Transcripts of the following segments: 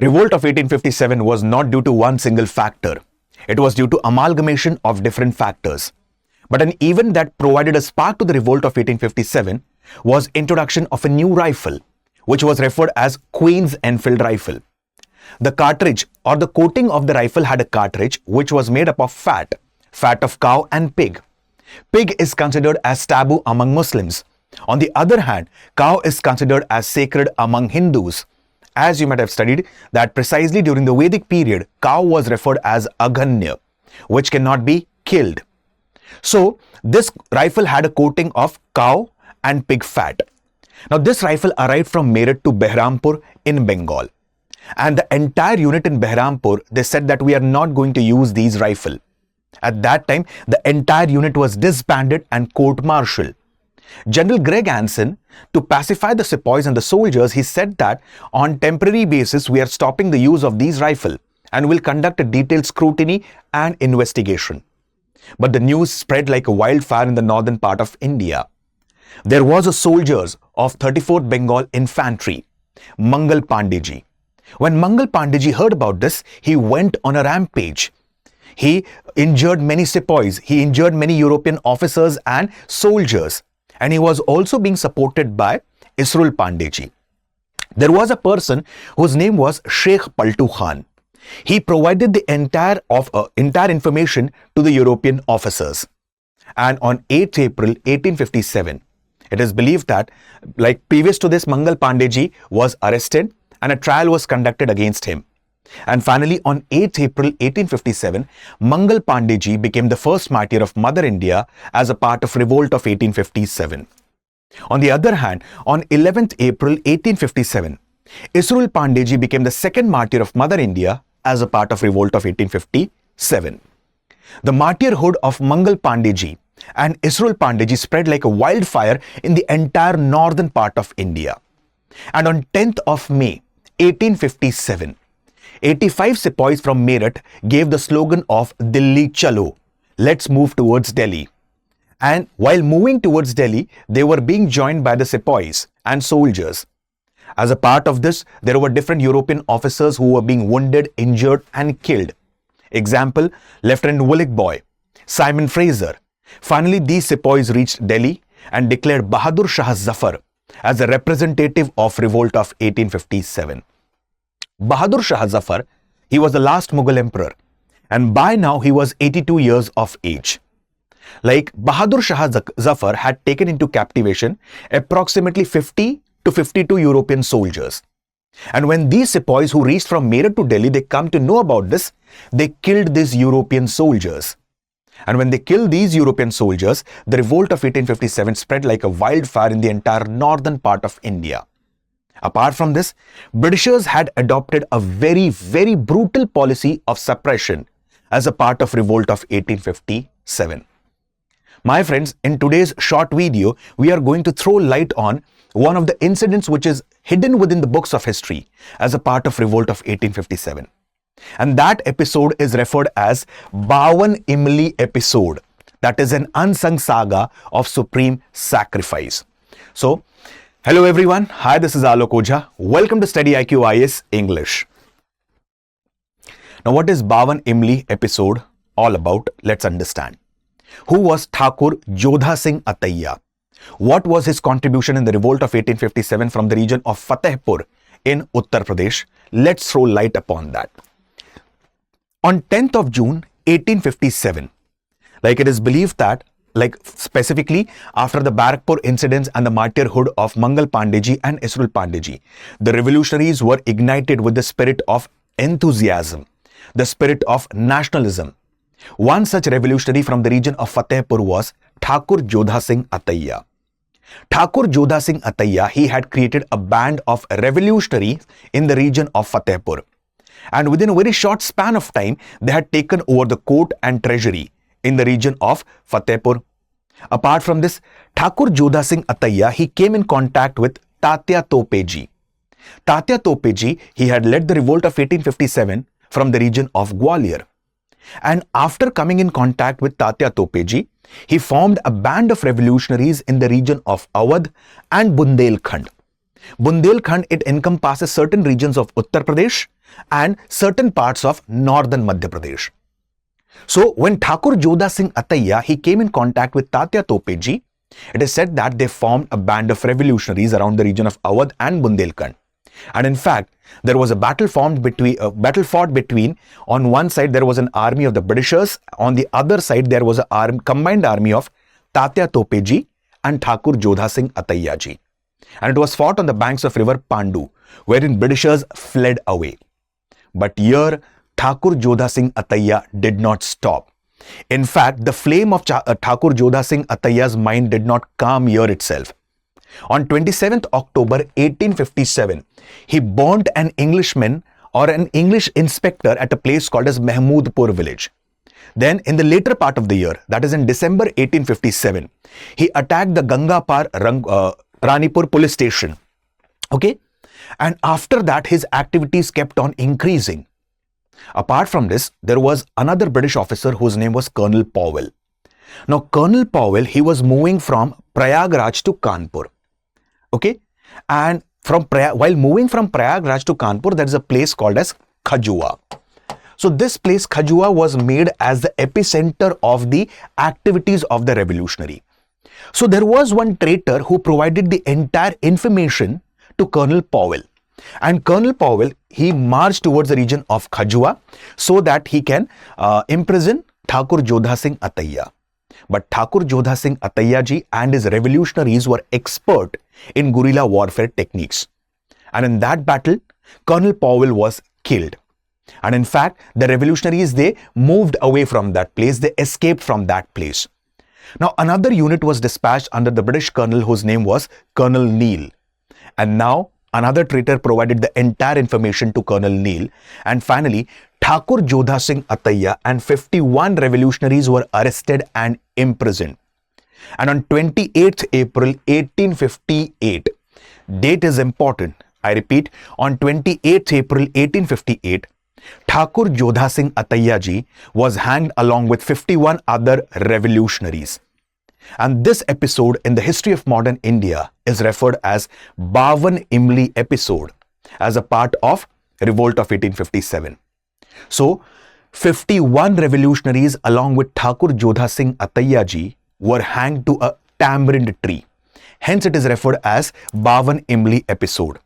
Revolt of 1857 was not due to one single factor. It was due to amalgamation of different factors. But an event that provided a spark to the revolt of 1857 was introduction of a new rifle, which was referred as Queen's Enfield rifle. The cartridge or the coating of the rifle had a cartridge which was made up of fat of cow and pig. Pig is considered as taboo among Muslims. On the other hand, cow is considered as sacred among Hindus. As you might have studied that precisely during the Vedic period, cow was referred as Aganya, which cannot be killed. So this rifle had a coating of cow and pig fat. Now this rifle arrived from Meerut to Behrampur in Bengal. And the entire unit in Behrampur, they said that we are not going to use these rifle. At that time, the entire unit was disbanded and court-martialed. General Greg Anson, to pacify the sepoys and the soldiers, he said that on temporary basis, we are stopping the use of these rifle and will conduct a detailed scrutiny and investigation. But the news spread like a wildfire in the northern part of India. There was a soldier of 34th Bengal Infantry, Mangal Pandeyji. When Mangal Pandeyji heard about this, he went on a rampage. He injured many sepoys, he injured many European officers and soldiers, and he was also being supported by Isrul Pandeyji. There was a person whose name was Sheikh Paltu Khan. He provided the entire information to the European officers. And on 8th April 1857, it is believed that, like previous to this, Mangal Pandeyji was arrested and a trial was conducted against him. And finally, on 8th April 1857, Mangal Pandeyji became the first martyr of Mother India as a part of revolt of 1857. On the other hand, on 11th April 1857, Isrul Pandeyji became the second martyr of Mother India as a part of revolt of 1857. The martyrhood of Mangal Pandeyji and Isrul Pandeyji spread like a wildfire in the entire northern part of India. And on 10th of May 1857, 85 sepoys from Meerut gave the slogan of Dilli Chalo, let's move towards Delhi. And while moving towards Delhi, they were being joined by the sepoys and soldiers. As a part of this, there were different European officers who were being wounded, injured and killed. Example, Lieutenant Willick, Simon Fraser. Finally, these sepoys reached Delhi and declared Bahadur Shah Zafar as a representative of revolt of 1857. Bahadur Shah Zafar, he was the last Mughal emperor, and by now he was 82 years of age. Like Bahadur Shah Zafar had taken into captivation approximately 50 to 52 European soldiers. And when these sepoys who reached from Meerut to Delhi, they come to know about this, they killed these European soldiers. And when they killed these European soldiers, the revolt of 1857 spread like a wildfire in the entire northern part of India. Apart from this, Britishers had adopted a very, very brutal policy of suppression as a part of revolt of 1857. My friends, in today's short video, we are going to throw light on one of the incidents which is hidden within the books of history as a part of revolt of 1857. And that episode is referred as Bawan Imli episode. That is an unsung saga of supreme sacrifice. So, hello everyone. Hi, this is Alok Ojha. Welcome to StudyIQ IAS English. Now, what is Bawan Imli episode all about? Let's understand. Who was Thakur Jodha Singh Ataiya? What was his contribution in the revolt of 1857 from the region of Fatehpur in Uttar Pradesh? Let's throw light upon that. On 10th of June 1857, like it is believed that, like specifically after the Barakpur incidents and the martyrhood of Mangal Pandeyji and Isrul Pandeyji, the revolutionaries were ignited with the spirit of enthusiasm, the spirit of nationalism. One such revolutionary from the region of Fatehpur was Thakur Jodha Singh Ataiya. Thakur Jodha Singh Ataiya, he had created a band of revolutionaries in the region of Fatehpur. And within a very short span of time, they had taken over the court and treasury in the region of Fatehpur. Apart from this, Thakur Jodha Singh Ataiya, he came in contact with Tatya Topeji. Tatya Topeji, he had led the revolt of 1857 from the region of Gwalior. And after coming in contact with Tatya Topeji, he formed a band of revolutionaries in the region of Awadh and Bundelkhand. Bundelkhand, it encompasses certain regions of Uttar Pradesh and certain parts of northern Madhya Pradesh. So when Thakur Jodha Singh Ataiya, he came in contact with Tatya Topeji, it is said that they formed a band of revolutionaries around the region of Awadh and Bundelkhand. And in fact, there was a battle fought between, on one side there was an army of the Britishers, on the other side there was a combined army of Tatya Topeji and Thakur Jodha Singh Ataiya ji. And it was fought on the banks of river Pandu, wherein Britishers fled away. But here, Thakur Jodha Singh Ataiya did not stop. In fact, the flame of Thakur Jodha Singh Ataiya's mind did not calm here itself. On 27th October 1857, he burnt an Englishman or an English inspector at a place called as Mahmudpur village. Then in the later part of the year, that is in December 1857, he attacked the Gangapar Ranipur police station. Okay? And after that, his activities kept on increasing. Apart from this, there was another British officer whose name was Colonel Powell. Now, Colonel Powell, he was moving from Prayagraj to Kanpur. Okay? And while moving from Prayagraj to Kanpur, there is a place called as Khajua. So this place, Khajua, was made as the epicenter of the activities of the revolutionary. So there was one traitor who provided the entire information to Colonel Powell. And Colonel Powell, he marched towards the region of Khajua so that he can imprison Thakur Jodha Singh Ataiya. But Thakur Jodha Singh Ataiya ji and his revolutionaries were expert in guerrilla warfare techniques. And in that battle, Colonel Powell was killed. And in fact, the revolutionaries, they moved away from that place. They escaped from that place. Now, another unit was dispatched under the British colonel whose name was Colonel Neil. And now, another traitor provided the entire information to Colonel Neil. And finally, Thakur Jodha Singh Ataiya and 51 revolutionaries were arrested and imprisoned. And on 28th April 1858, date is important. I repeat, on 28th April 1858, Thakur Jodha Singh Ataiya ji was hanged along with 51 other revolutionaries. And this episode in the history of modern India is referred as Bawan Imli episode as a part of Revolt of 1857. So, 51 revolutionaries along with Thakur Jodha Singh Ataiya ji were hanged to a tamarind tree. Hence, it is referred as Bawan Imli episode.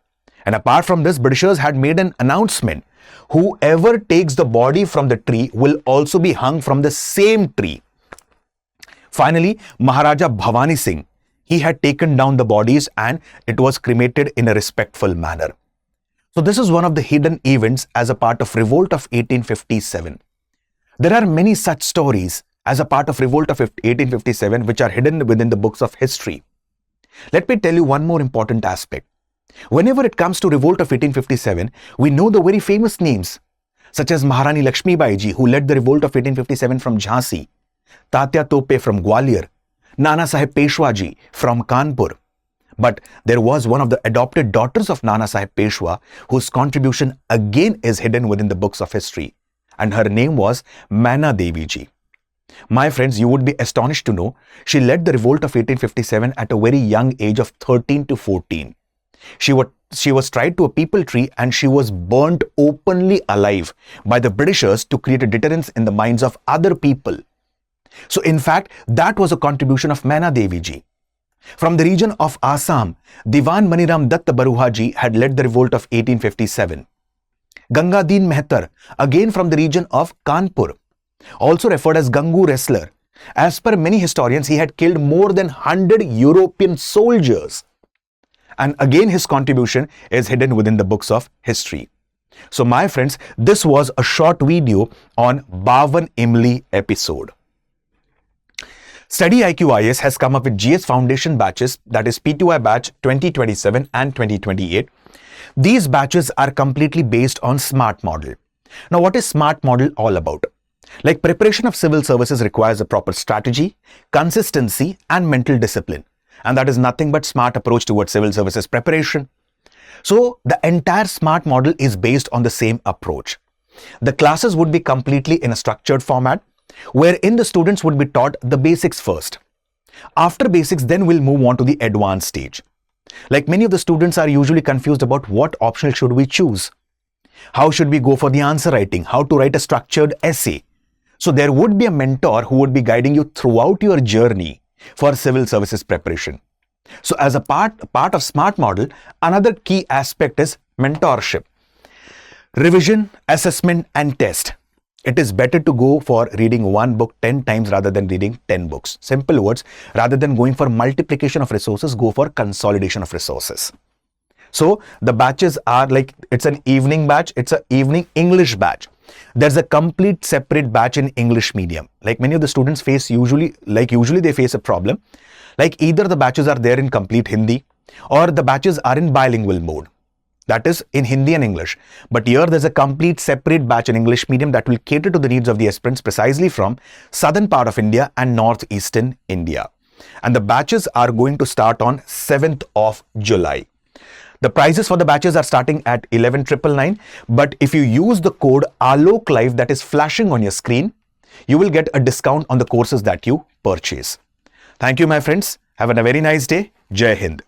And apart from this, Britishers had made an announcement. Whoever takes the body from the tree will also be hung from the same tree. Finally, Maharaja Bhavani Singh, he had taken down the bodies and it was cremated in a respectful manner. So this is one of the hidden events as a part of Revolt of 1857. There are many such stories as a part of Revolt of 1857 which are hidden within the books of history. Let me tell you one more important aspect. Whenever it comes to Revolt of 1857, we know the very famous names such as Maharani Lakshmi Bai ji, who led the Revolt of 1857 from Jhansi, Tatya Tope from Gwalior, Nana Sahib Peshwa ji from Kanpur. But there was one of the adopted daughters of Nana Sahib Peshwa whose contribution again is hidden within the books of history, and her name was Maina Devi ji. My friends, you would be astonished to know she led the Revolt of 1857 at a very young age of 13 to 14. She was tied to a peepal tree and she was burnt openly alive by the Britishers to create a deterrence in the minds of other people. So in fact, that was a contribution of Maina Devi ji. From the region of Assam, Diwan Maniram Datta Baruha ji had led the revolt of 1857. Gangadeen Mehtar, again from the region of Kanpur, also referred as Gangu wrestler. As per many historians, he had killed more than 100 European soldiers. And again, his contribution is hidden within the books of history. So my friends, this was a short video on Bawan Imli episode. StudyIQ IAS has come up with GS Foundation batches, that is P2I batch 2027 and 2028. These batches are completely based on SMART model. Now, what is SMART model all about? Like, preparation of civil services requires a proper strategy, consistency, and mental discipline. And that is nothing but SMART approach towards civil services preparation. So, the entire SMART model is based on the same approach. The classes would be completely in a structured format, wherein the students would be taught the basics first. After basics, then we'll move on to the advanced stage. Like, many of the students are usually confused about what optional should we choose. How should we go for the answer writing? How to write a structured essay? So there would be a mentor who would be guiding you throughout your journey for civil services preparation. So as a part of SMART model, another key aspect is mentorship. Revision, assessment and test. It is better to go for reading one book 10 times rather than reading 10 books. Simple words, rather than going for multiplication of resources, go for consolidation of resources. So the batches are like, it's an evening batch, it's an evening English batch. There's a complete separate batch in English medium. Like many of the students face usually they face a problem. Like either the batches are there in complete Hindi or the batches are in bilingual mode. That is in Hindi and English. But here there's a complete separate batch in English medium that will cater to the needs of the aspirants precisely from southern part of India and northeastern India. And the batches are going to start on 7th of July. The prices for the batches are starting at 11,999, but if you use the code Alok Live that is flashing on your screen, you will get a discount on the courses that you purchase. Thank you, my friends. Have a very nice day. Jai Hind.